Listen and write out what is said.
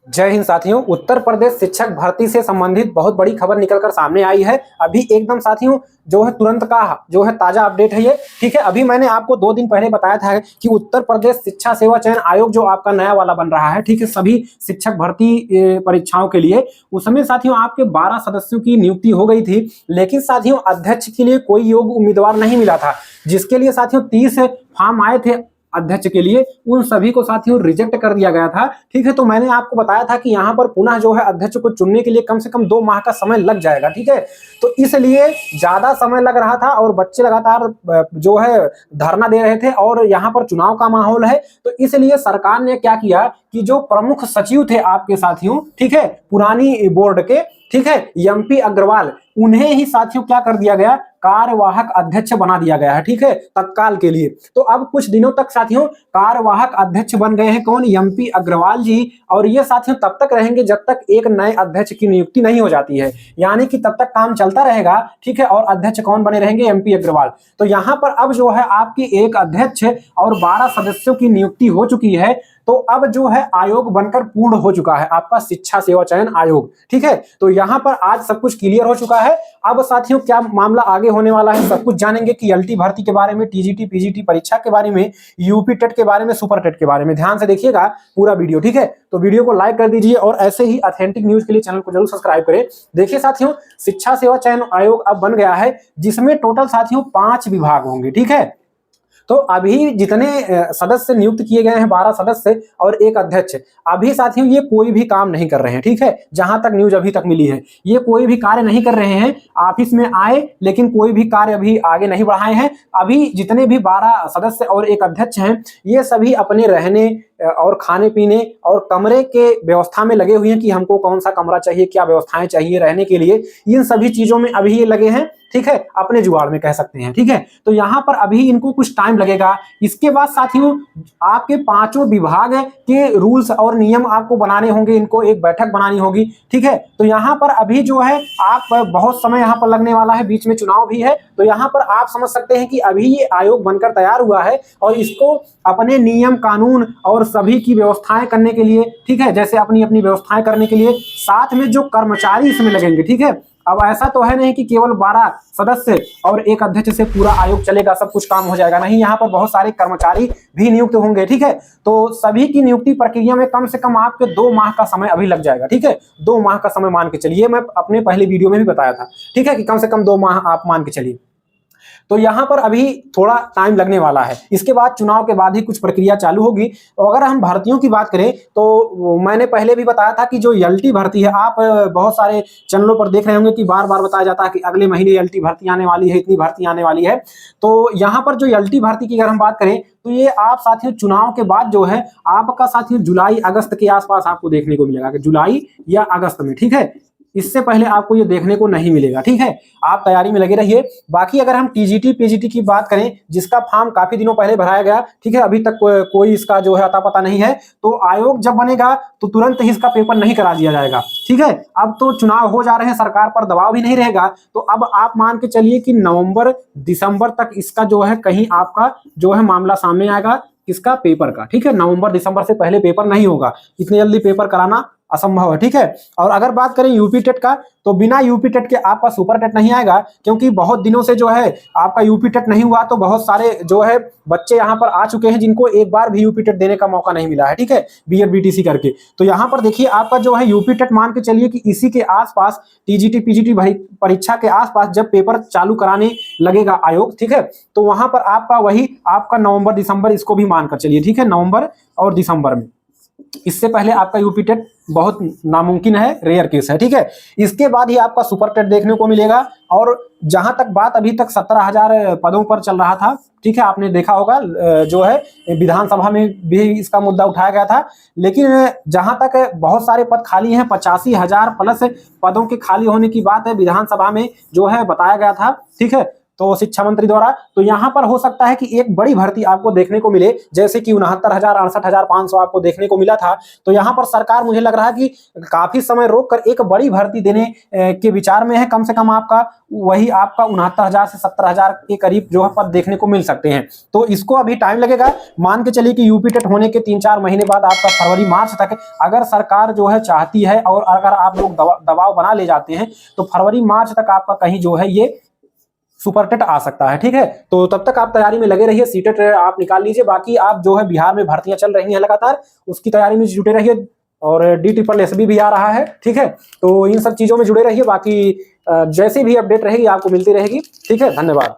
जय हिंद साथियों। उत्तर प्रदेश शिक्षक भर्ती से संबंधित बहुत बड़ी खबर निकलकर सामने आई है। अभी एकदम साथियों जो है तुरंत का जो है ताजा अपडेट है ये, ठीक है। अभी मैंने आपको 2 दिन पहले बताया था कि उत्तर प्रदेश शिक्षा सेवा चयन आयोग जो आपका नया वाला बन रहा है, ठीक है, सभी शिक्षक भर्ती परीक्षाओं के लिए, उसमें साथियों आपके 12 सदस्यों की नियुक्ति हो गई थी। लेकिन साथियों अध्यक्ष के लिए कोई योग्य उम्मीदवार नहीं मिला था, जिसके लिए साथियों 30 फॉर्म आए थे अध्यक्ष के लिए, उन सभी को साथियों रिजेक्ट कर दिया गया था, ठीक है। तो मैंने आपको बताया था कि यहाँ पर पुनः जो है अध्यक्ष को चुनने के लिए कम से कम 2 माह का समय लग जाएगा, ठीक है। तो इसलिए ज्यादा समय लग रहा था और बच्चे लगातार जो है धरना दे रहे थे और यहाँ पर चुनाव का माहौल है। तो इसलिए सरकार ने क्या किया कि जो प्रमुख सचिव थे आपके साथियों, ठीक है, पुरानी बोर्ड के, ठीक है, एमपी अग्रवाल, उन्हें ही साथियों क्या कर दिया गया, कार्यवाहक अध्यक्ष बना दिया गया है, ठीक है, तत्काल के लिए। तो अब कुछ दिनों तक साथियों कार्यवाहक अध्यक्ष बन गए हैं कौन, एमपी अग्रवाल जी। और ये साथियों तब तक रहेंगे जब तक एक नए अध्यक्ष की नियुक्ति नहीं हो जाती है, यानी कि तब तक काम चलता रहेगा, ठीक है। और अध्यक्ष कौन बने रहेंगे, एमपी अग्रवाल। तो यहां पर अब जो है आपकी एक अध्यक्ष और 12 सदस्यों की नियुक्ति हो चुकी है। तो अब जो है आयोग बनकर पूर्ण हो चुका है आपका शिक्षा सेवा चयन आयोग, ठीक है। तो यहां पर आज सब कुछ क्लियर हो चुका है। अब साथियों क्या मामला आगे होने वाला है, सब कुछ जानेंगे कि एलटी भर्ती के बारे में, टीजीटी पीजीटी परीक्षा के बारे में, यूपी टेट के बारे में, सुपर टेट के बारे में। ध्यान से देखिएगा पूरा वीडियो, ठीक है। तो वीडियो को लाइक कर दीजिए और ऐसे ही ऑथेंटिक न्यूज के लिए चैनल को जरूर सब्सक्राइब करें। देखिए साथियों शिक्षा सेवा चयन आयोग अब बन गया है, जिसमें टोटल साथियों 5 विभाग होंगे, ठीक है। तो अभी जितने सदस्य नियुक्त किए गए हैं, 12 सदस्य और एक अध्यक्ष, अभी साथियों ये कोई भी काम नहीं कर रहे हैं, ठीक है। जहां तक न्यूज अभी तक मिली है, ये कोई भी कार्य नहीं कर रहे हैं। ऑफिस में आए लेकिन कोई भी कार्य अभी आगे नहीं बढ़ाए हैं। अभी जितने भी 12 सदस्य और एक अध्यक्ष हैं, ये सभी अपने रहने और खाने पीने और कमरे के व्यवस्था में लगे हुए हैं कि हमको कौन सा कमरा चाहिए, क्या व्यवस्थाएं चाहिए रहने के लिए। इन सभी चीजों में अभी ये लगे हैं, ठीक है, अपने जुगाड़ में कह सकते हैं, ठीक है। तो यहां पर अभी इनको कुछ टाइम लगेगा। इसके बाद साथियों आपके 5 विभाग के रूल्स और नियम आपको बनाने होंगे, इनको एक बैठक बनानी होगी, ठीक है। तो यहां पर अभी जो है आप बहुत समय यहां पर लगने वाला है, बीच में चुनाव भी है। तो यहां पर आप समझ सकते हैं कि अभी ये आयोग बनकर तैयार हुआ है और इसको अपने नियम कानून और सभी की व्यवस्थाएं करने के लिए, ठीक है, जैसे अपनी अपनी व्यवस्थाएं करने के लिए साथ में जो कर्मचारी इसमें लगेंगे, ठीक है। अब ऐसा तो है नहीं कि केवल 12 सदस्य और एक अध्यक्ष से पूरा आयोग चलेगा, सब कुछ काम हो जाएगा, नहीं। यहाँ पर बहुत सारे कर्मचारी भी नियुक्त होंगे, ठीक है। तो सभी की नियुक्ति प्रक्रिया में कम से कम आपके 2 माह का समय अभी लग जाएगा, ठीक है। 2 माह का समय मान के चलिए, मैं अपने पहले वीडियो में भी बताया था, ठीक है, कि कम से कम 2 माह आप मान के चलिए। तो यहां पर अभी थोड़ा टाइम लगने वाला है। इसके बाद चुनाव के बाद ही कुछ प्रक्रिया चालू होगी। तो अगर हम भर्तियों की बात करें तो मैंने पहले भी बताया था कि जो एलटी भर्ती है, आप बहुत सारे चैनलों पर देख रहे होंगे कि बार बार बताया जाता है कि अगले महीने एलटी भर्ती आने वाली है, इतनी भर्ती आने वाली है। तो यहां पर जो एलटी भर्ती की अगर हम बात करें तो ये आप साथियों चुनाव के बाद जो है आपका साथियों जुलाई अगस्त के आसपास आपको देखने को मिलेगा, कि जुलाई या अगस्त में, ठीक है। इससे पहले आपको ये देखने को नहीं मिलेगा, ठीक है। आप तैयारी में लगे रहिए। बाकी अगर हम टीजीटी पीजीटी की बात करें, जिसका फॉर्म काफी दिनों पहले भराया गया, ठीक है, अभी तक कोई इसका जो है अता पता नहीं है। तो आयोग जब बनेगा तो तुरंत ही इसका पेपर नहीं करा दिया जाएगा, ठीक है। अब तो चुनाव हो जा रहे हैं, सरकार पर दबाव भी नहीं रहेगा। तो अब आप मान के चलिए कि नवंबर दिसंबर तक इसका जो है कहीं आपका जो है मामला सामने आएगा, किसका, पेपर का, ठीक है। नवंबर दिसंबर से पहले पेपर नहीं होगा, इतनी जल्दी पेपर कराना असंभव है, ठीक है। और अगर बात करें यूपी टेट का, तो बिना यूपी टेट के आपका सुपर टेट नहीं आएगा, क्योंकि बहुत दिनों से जो है आपका यूपी टेट नहीं हुआ। तो बहुत सारे जो है बच्चे यहाँ पर आ चुके हैं जिनको एक बार भी यूपी टेट देने का मौका नहीं मिला है, ठीक है, बीएड बीटीसी करके। तो यहाँ पर देखिए आपका जो है यूपी टेट मान के चलिए कि इसी के आसपास टीजीटी पीजीटी परीक्षा के आसपास जब पेपर चालू कराने लगेगा आयोग, ठीक है, तो वहां पर आपका वही आपका नवंबर दिसंबर इसको भी मानकर चलिए, ठीक है, नवंबर और दिसंबर में। इससे पहले आपका यूपी टेट बहुत नामुमकिन है, रेयर केस है, ठीक है। इसके बाद ही आपका सुपर टेट देखने को मिलेगा। और जहां तक बात अभी तक 17,000 पदों पर चल रहा था, ठीक है, आपने देखा होगा जो है विधानसभा में भी इसका मुद्दा उठाया गया था। लेकिन जहां तक बहुत सारे पद खाली हैं, 85,000 प्लस पदों के खाली होने की बात है, विधानसभा में जो है बताया गया था, ठीक है। तो शिक्षा मंत्री द्वारा, तो यहाँ पर हो सकता है कि एक बड़ी भर्ती आपको देखने को मिले, जैसे कि 69,000 68,500 आपको देखने को मिला था। तो यहाँ पर सरकार मुझे लग रहा है कि काफी समय रोक कर एक बड़ी भर्ती देने के विचार में है। कम से कम आपका 69,000 से 70,000 के करीब जो है पद देखने को मिल सकते हैं। तो इसको अभी टाइम लगेगा। मान के चलिए कि यूपी टेट होने के 3-4 महीने बाद आपका फरवरी मार्च तक, अगर सरकार जो है चाहती है और अगर आप लोग दबाव बना ले जाते हैं, तो फरवरी मार्च तक आपका कहीं जो है ये सुपर टेट आ सकता है। ठीक है, तो तब तक आप तैयारी में लगे रहिए, सीटेट आप निकाल लीजिए। बाकी आप जो है बिहार में भर्तियां चल रही हैं लगातार, उसकी तैयारी में जुटे रहिए। और DSSB भी आ रहा है। ठीक है, तो इन सब चीजों में जुड़े रहिए। बाकी जैसी भी अपडेट रहेगी आपको मिलती रहेगी। ठीक है, धन्यवाद।